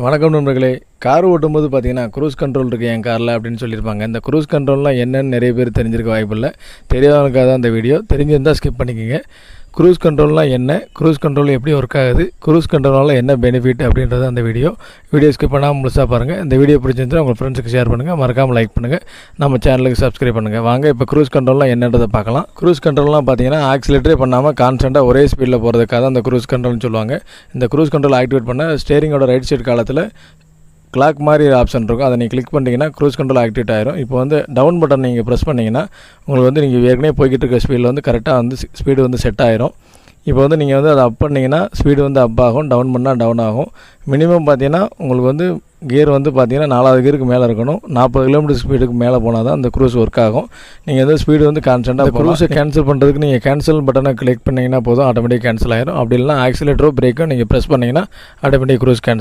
வணக்கம் நண்பர்களே. கார் ஓட்டும்போது பார்த்தீங்கன்னா க்ரூஸ் கண்ட்ரோல் இருக்குது என் காரில் அப்படின்னு சொல்லியிருப்பாங்க. இந்த க்ரூஸ் கண்ட்ரோல்லாம் என்னென்னு நிறைய பேர் தெரிஞ்சிருக்க வாய்ப்பில்லை. தெரியாதவனுக்காக தான் இந்த வீடியோ. தெரிஞ்சிருந்தால் ஸ்கிப் பண்ணிக்கோங்க. க்ரூஸ் கண்ட்ரோல்னால் என்ன, க்ரூஸ் கண்ட்ரோல் எப்படி ஒர்க் ஆகுது, க்ரூஸ் கண்ட்ரோலால் என்ன பெனிஃபிட் அப்படின்றது அந்த வீடியோ ஸ்கிப் பண்ணாமல் முழுசாக பாருங்கள். இந்த வீடியோ பிடிச்சிருந்துச்சுன்னா உங்கள் ஃப்ரெண்ட்ஸுக்கு ஷேர் பண்ணுங்கள், மறக்காமல் லைக் பண்ணுங்கள், நம்ம சேனலுக்கு சப்ஸ்கிரைப் பண்ணுங்கள். வாங்க இப்போ க்ரூஸ் கண்ட்ரோல்லாம் என்னன்றதை பார்க்கலாம். க்ரூஸ் கண்ட்ரோல்லாம் பார்த்தீங்கன்னா ஆக்சிலேட்டரே பண்ணாமல் கான்ஸ்டண்ட்டாக ஒரே ஸ்பீடில் போகிறதுக்காக தான் அந்த க்ரூஸ் கண்ட்ரோல்னு சொல்லுவாங்க. இந்த க்ரூஸ் கண்ட்ரோல் ஆக்டிவேட் பண்ண ஸ்டேரிங்கோட ரைட் சைடு காலத்தில் கிளாக் மாதிரி ஆப்ஷன் இருக்கும். அதை நீங்கள் கிளிக் பண்ணிட்டீங்கன்னா க்ரூஸ் கண்ட்ரோல் ஆக்டிவேட் ஆயிரும். இப்போ டவுன் பட்டன் நீங்கள் ப்ரெஸ் பண்ணிங்கன்னா உங்களுக்கு நீங்கள் ஏற்கனவே போய்கிட்டு இருக்க ஸ்பீடில் கரெக்டாக ஸ்பீடு செட் ஆயிரும். இப்போ நீங்கள் அதை அப் பண்ணிங்கன்னா ஸ்பீடு அப் ஆகும், டவுன் பண்ணால் டவுன் ஆகும். மினிமம் பார்த்தீங்கன்னா உங்களுக்கு கியர் பார்த்தீங்கன்னா 4வது கியருக்கு மேலே இருக்கணும். 40 கிலோமீட்டர் ஸ்பீடுக்கு மேலே போனால் தான் அந்த க்ரூஸ் ஒர்க் ஆகும். நீங்கள் ஸ்பீடு கான்ஸ்டண்ட்டாக க்ரூஸை கேன்சல் பண்ணுறதுக்கு நீங்கள் கேன்சல் பட்டனை கிளிக் பண்ணிங்கன்னா போதும், ஆட்டோமேட்டிக் கேன்சல் ஆயிரும். அப்படி இல்லைனா ஆக்சிலேட்டரோ பிரேக்கோ நீங்கள் ப்ரெஸ் பண்ணிங்கன்னா ஆட்டோமேட்டிக் க்ரூஸ் கேன்சல்